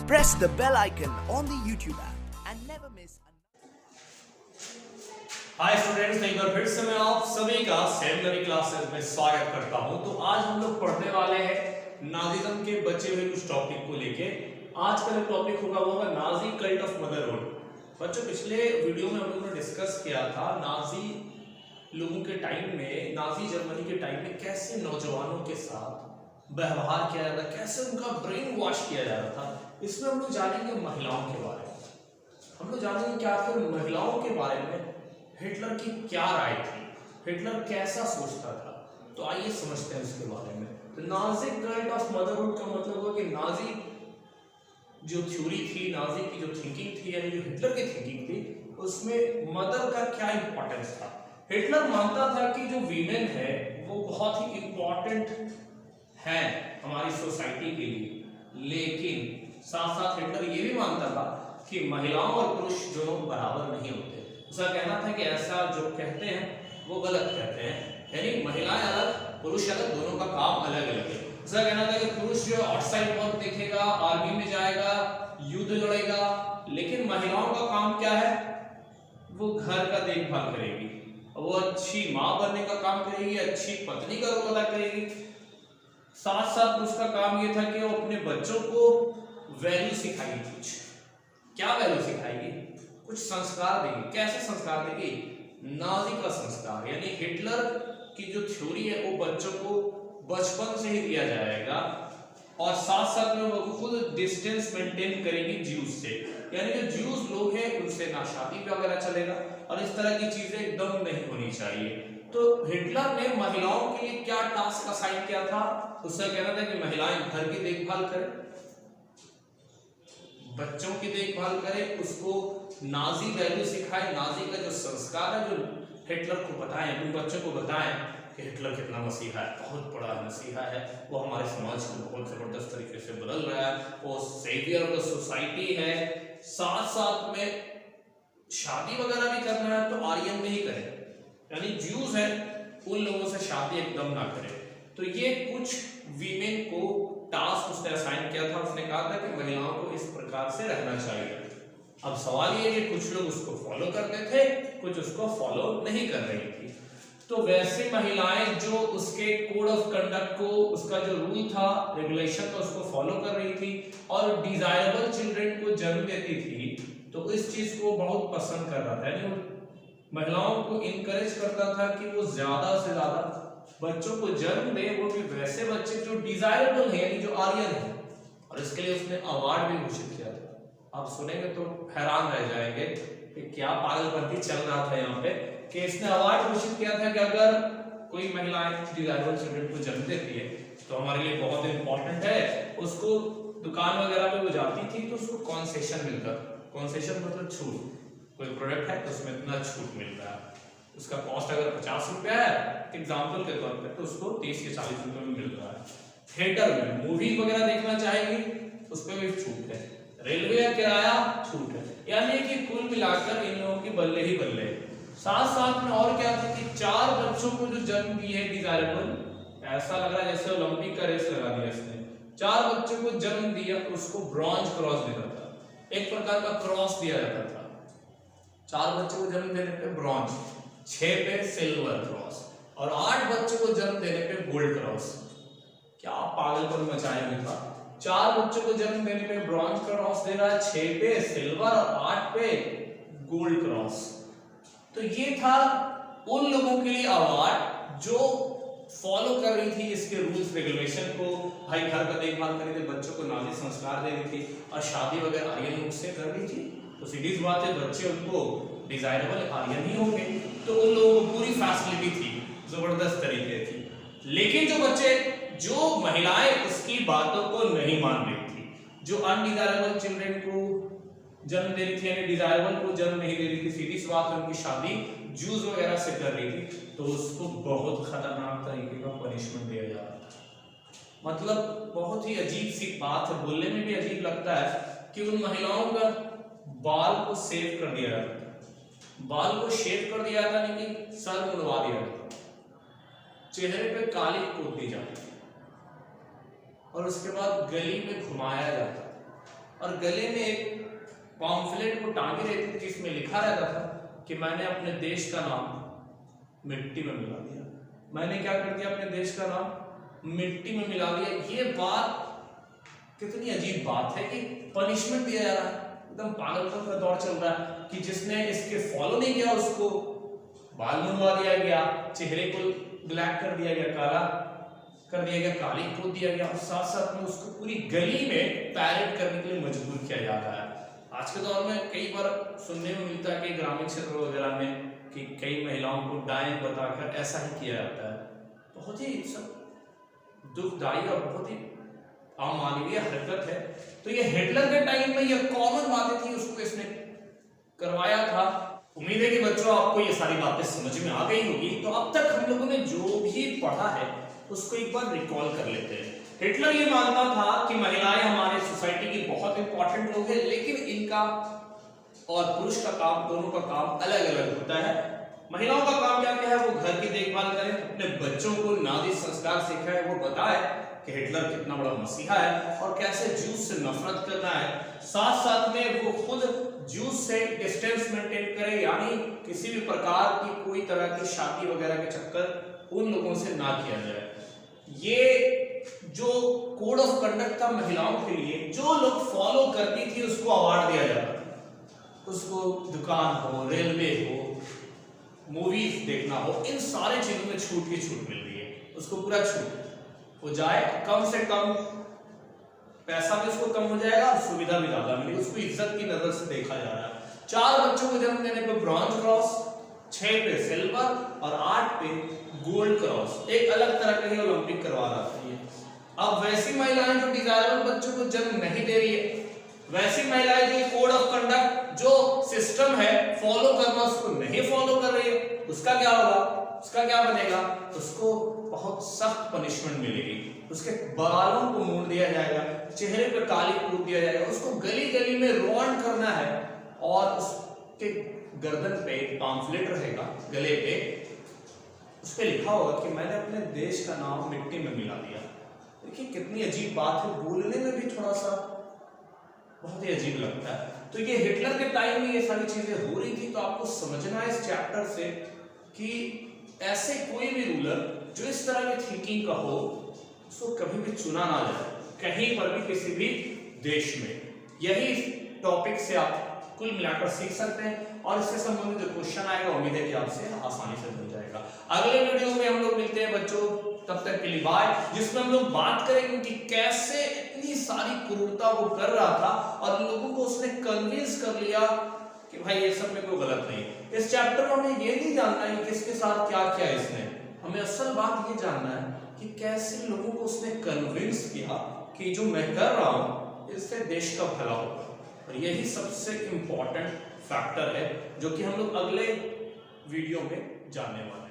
Press the bell icon on the YouTube app and never miss. Hi students, एक बार फिर से मैं आप सभी का सेकेंडरी क्लासेस में स्वागत करता हूं। तो आज हम लोग पढ़ने वाले हैं नाजिज्म के बचे हुए कुछ टॉपिक को लेके। आज का जो टॉपिक होगा वो है नाजी कल्ट ऑफ मदरहुड। बच्चों, पिछले वीडियो में हम लोगों ने डिस्कस किया था नाजी लोगों के टाइम में, नाजी जर्मनी के टाइम में कैसे नौजवानों के साथ व्यवहार किया जाता, कैसे उनका ब्रेन वॉश किया जा रहा था। इसमें हम लोग जानेंगे महिलाओं के बारे में, हम लोग जानेंगे कि आखिर महिलाओं के बारे में हिटलर की क्या राय थी, हिटलर कैसा सोचता था। तो आइए समझते हैं उसके बारे में। तो नाजी कल्ट ऑफ मदरहुड का मतलब हुआ कि नाजी जो थ्योरी थी, नाजी की जो थिंकिंग थी, यानी जो हिटलर की थिंकिंग थी, उसमें मदर का क्या इंपॉर्टेंस था। हिटलर मानता था कि जो वीमेन है वो बहुत ही इंपॉर्टेंट है हमारी सोसाइटी के लिए, लेकिन साथ साथ हिटलर ये भी मानता था कि महिलाओं और पुरुष दोनों बराबर नहीं होते। उसका कहना था कि ऐसा जो कहते हैं वो गलत कहते हैं, यानी महिलाएं अलग पुरुष अलग, दोनों का काम अलग अलग है। उसका कहना था कि पुरुष जो आउटसाइड वर्क देखेगा, आर्मी में जाएगा, युद्ध लड़ेगा, लेकिन महिलाओं का काम क्या है, वो घर का देखभाल करेगी, वो अच्छी माँ बनने का काम करेगी, अच्छी पत्नी का रोल अदा करेगी। साथ साथ उसका काम ये था कि वो अपने बच्चों को वैल्यू सिखाएगी। कुछ क्या वैल्यू सिखाएगी, कुछ संस्कार देगी। कैसे संस्कार देगी? नाजी का संस्कार, यानी हिटलर की जो थ्योरी है वो बच्चों को बचपन से ही दिया जाएगा, और साथ साथ में वो खुद डिस्टेंस मेंटेन करेगी ज्यूज से, यानी जो ज्यूज लोग हैं उनसे ना शादी वगैरह चलेगा, और इस तरह की चीजें एकदम नहीं होनी चाहिए। तो हिटलर ने महिलाओं के लिए क्या टास्क असाइन किया था? उसका कहना था कि महिलाएं घर की देखभाल करें, बच्चों की देखभाल करें, उसको नाजी वैल्यू सिखाए, नाजी का जो संस्कार है जो हिटलर को बताएं, अपने बच्चों को बताएं कि हिटलर कितना मसीहा है, बहुत बड़ा मसीहा है, वो हमारे समाज को बहुत जबरदस्त तरीके से बदल रहा है, वो सेवियर ऑफ द सोसाइटी है। साथ साथ में शादी वगैरह भी करना है तो आर्यन में ही करें, यानी ज्यूज है उन लोगों से शादी एकदम ना करें। तो ये कुछ वीमेन को टास्क उसने असाइन किया था। उसने कहा था कि महिलाओं को इस प्रकार से रहना चाहिए। अब सवाल ये है कि कुछ लोग उसको फॉलो करते थे, कुछ उसको फॉलो नहीं कर रही थी। तो वैसे महिलाएं जो उसके कोड ऑफ कंडक्ट को, उसका जो रूल था, रेगुलेशन था, उसको फॉलो कर रही थी और डिजायरेबल चिल्ड्रन को जन्म देती थी, तो इस चीज को बहुत पसंद कर रहा था, यानी महिलाओं को इनकरेज करता था कि वो ज्यादा से ज्यादा बच्चों को जन्म दे, वो भी वैसे बच्चे जो डिजायरेबल है, यानी जो आर्यन है। और इसके लिए उसने अवार्ड भी घोषित किया था। आप सुनेंगे तो हैरान रह जाएंगे कि क्या पागलपंती चल रहा था यहाँ पे, कि इसने अवार्ड घोषित किया था कि अगर कोई महिलाएं डिजायरेबल चिल्ड्रन को जन्म देती है तो हमारे लिए बहुत इंपॉर्टेंट है। उसको दुकान वगैरह पे वो जाती थी तो उसको कॉन्सेशन मिलता था। कॉन्सेशन मतलब छूट, कोई प्रोडक्ट है तो उसमें इतना छूट मिलता है, उसका कॉस्ट अगर 50 रुपया है एग्जाम्पल के तौर पे, तो उसको 30 के 40 रुपए में मिल रहा है। थिएटर में मूवी वगैरह देखना चाहेगी उस पर भी छूट है, रेलवे का किराया छूट है, यानी कि कुल मिलाकर इन लोगों की बल्ले ही बल्ले। साथ साथ में और क्या था कि 4 बच्चों को जो जन्म दिए है डिजायरेबल, ऐसा लग रहा है जैसे ओलंपिक का रेस लगा दिया इसने। 4 बच्चों को जन्म दिया तो उसको ब्रॉन्ज क्रॉस देता था, एक प्रकार का क्रॉस दिया जाता था। 4 बच्चों को जन्म देने पे ब्रॉन्ज, 6 पे सिल्वर क्रॉस, और 8 बच्चों को जन्म देने पे गोल्ड क्रॉस। क्या पागलपन मचाया गया था। 4 बच्चों को जन्म देने पे ब्रॉन्ज क्रॉस दे रहा है, 6 पे सिल्वर और 8 पे गोल्ड क्रॉस। तो ये था उन लोगों के लिए अवार्ड जो फॉलो कर रही थी इसके रूल्स रेगुलेशन को, भाई घर का देखभाल कर रही थी, बच्चों को नाजी संस्कार दे रही थी, और शादी वगैरह आर्यन लोग से कर रही थी। तो सीधी बात है, बच्चे उनको डिजायरेबल आर्यन ही होंगे, तो उन लोगों को पूरी फैसिलिटी थी, जबरदस्त तरीके थी। लेकिन जो बच्चे, जो महिलाएं उसकी बातों को नहीं मान रही थी, जो अनडिजायरेबल चिल्ड्रन को जन्म दे रही थी, यानी डिजायरेबल को जन्म नहीं दे रही थी, सीधी सी बात है उनकी शादी जूस वगैरह से कर रही थी, तो उसको बहुत खतरनाक तरीके का पनिशमेंट दिया जा रहा था। मतलब बहुत ही अजीब सी बात है, बोलने में भी अजीब लगता है कि उन महिलाओं का बाल को सेव कर दिया जाता था, बाल को शेव कर दिया जाता, यानी सर मुड़वा दिया जाता, चेहरे पे काली पोत दी जाती, और उसके बाद गली में घुमाया जाता, और गले में एक पॉम्फलेट को टांगे रहती थी जिसमें लिखा रहता था कि मैंने अपने देश का नाम मिट्टी में मिला दिया। मैंने क्या कर दिया? अपने देश का नाम मिट्टी में मिला दिया। ये बात कितनी अजीब बात है कि पनिशमेंट दिया जा रहा है, एकदम पागलपन का दौर चल रहा है कि जिसने इसके फॉलो नहीं किया उसको बाल मुंडवा दिया गया, चेहरे को ब्लैक कर दिया गया, काला कर दिया गया, काली पोत दिया गया और साथ साथ में उसको पूरी गली में पैरेड करने के लिए मजबूर किया जा रहा है। आज के दौर में कई बार सुनने में मिलता है कि ग्रामीण क्षेत्र वगैरह में कि कई महिलाओं को डायन बताकर ऐसा ही किया जाता है। बहुत ही सब दुखदायी और बहुत ही अमानवीय हरकत है। तो ये हिटलर के टाइम में ये कॉमन बातें थी, उसको इसने करवाया था। उम्मीद है कि बच्चों आपको ये सारी बातें समझ में आ गई होगी। तो अब तक हम लोगों ने जो भी पढ़ा है उसको एक बार रिकॉल कर लेते हैं। हिटलर ये मानता था कि महिलाएं हमारे सोसाइटी की बहुत इंपॉर्टेंट लोग हैं, लेकिन इनका और पुरुष का काम, दोनों का काम अलग अलग होता है। महिलाओं का काम क्या क्या है? वो घर की देखभाल करें, अपने बच्चों को नाज़ी संस्कार सिखाए, वो बताए कि हिटलर कितना बड़ा मसीहा है और कैसे जूस से नफरत करना है। साथ साथ में वो खुद जूस से डिस्टेंस मेंटेन करे, यानी किसी भी प्रकार की कोई तरह की शादी वगैरह के चक्कर उन लोगों से ना किया जाए। ये जो कोड ऑफ कंडक्ट था महिलाओं के लिए, जो लोग फॉलो करती थी उसको अवार्ड दिया जाता था। उसको दुकान हो, रेलवे हो, मूवीज देखना हो, इन सारे चीजों में छूट की छूट मिल रही है, उसको पूरा छूट हो जाए, कम से कम पैसा भी उसको कम हो जाएगा और सुविधा भी ज्यादा मिलेगी, उसको इज्जत की नजर से देखा जा रहा है। 4 बच्चों को जन्म देने पे ब्रॉन्ज क्रॉस, 6 पे सिल्वर और 8 पे गोल्ड क्रॉस, एक अलग तरह का ही ओलंपिक करवा रहा था ये। अब वैसी महिलाएं जो डिजायरेबल बच्चों को जन्म नहीं दे रही है, वैसी महिलाएं जो कोड ऑफ कंडक्ट जो सिस्टम है फॉलो करना उसको नहीं फॉलो कर रही है, उसका क्या होगा? उसका क्या बनेगा? उसको बहुत सख्त पनिशमेंट मिलेगी, उसके बालों को मोड़ दिया जाएगा, चेहरे पे काली पोत दिया जाएगा, उसको गली गली में रौंड करना है और उसके गर्दन पे पॉम्फलेट रहेगा, गले पे, उस पे लिखा होगा कि मैंने अपने देश का नाम मिट्टी में मिला दिया। देखिए कितनी अजीब बात है, बोलने में भी थोड़ा सा बहुत ही अजीब लगता है। तो ये हिटलर के टाइम में ये सारी चीजें हो रही थी। तो आपको समझना है इस चैप्टर से कि ऐसे कोई भी रूलर जो इस तरह की थिंकिंग का हो उसको कभी भी चुना ना जाए कहीं पर भी, किसी भी देश में। यही टॉपिक से आप कुल मिलाकर सीख सकते हैं और इससे संबंधित जो क्वेश्चन आएगा उम्मीद है कि आपसे आसानी से मिल जाएगा। अगले वीडियो में हम लोग मिलते हैं बच्चों, तब तक के लिए बाय, जिसमें हम लोग बात करेंगे कि कैसे इतनी सारी क्रूरता वो कर रहा था और लोगों को उसने कन्विंस कर लिया कि भाई ये सब में कोई गलत नहीं। इस चैप्टर में हमें ये नहीं जानना है कि किसके साथ क्या किया इसने, हमें असल बात ये जानना है कि कैसे लोगों को उसने कन्विंस किया कि जो मैं कर रहा हूं इससे देश का भला होगा। और यही सबसे इंपॉर्टेंट फैक्टर है जो कि हम लोग अगले वीडियो में जानने वाले हैं।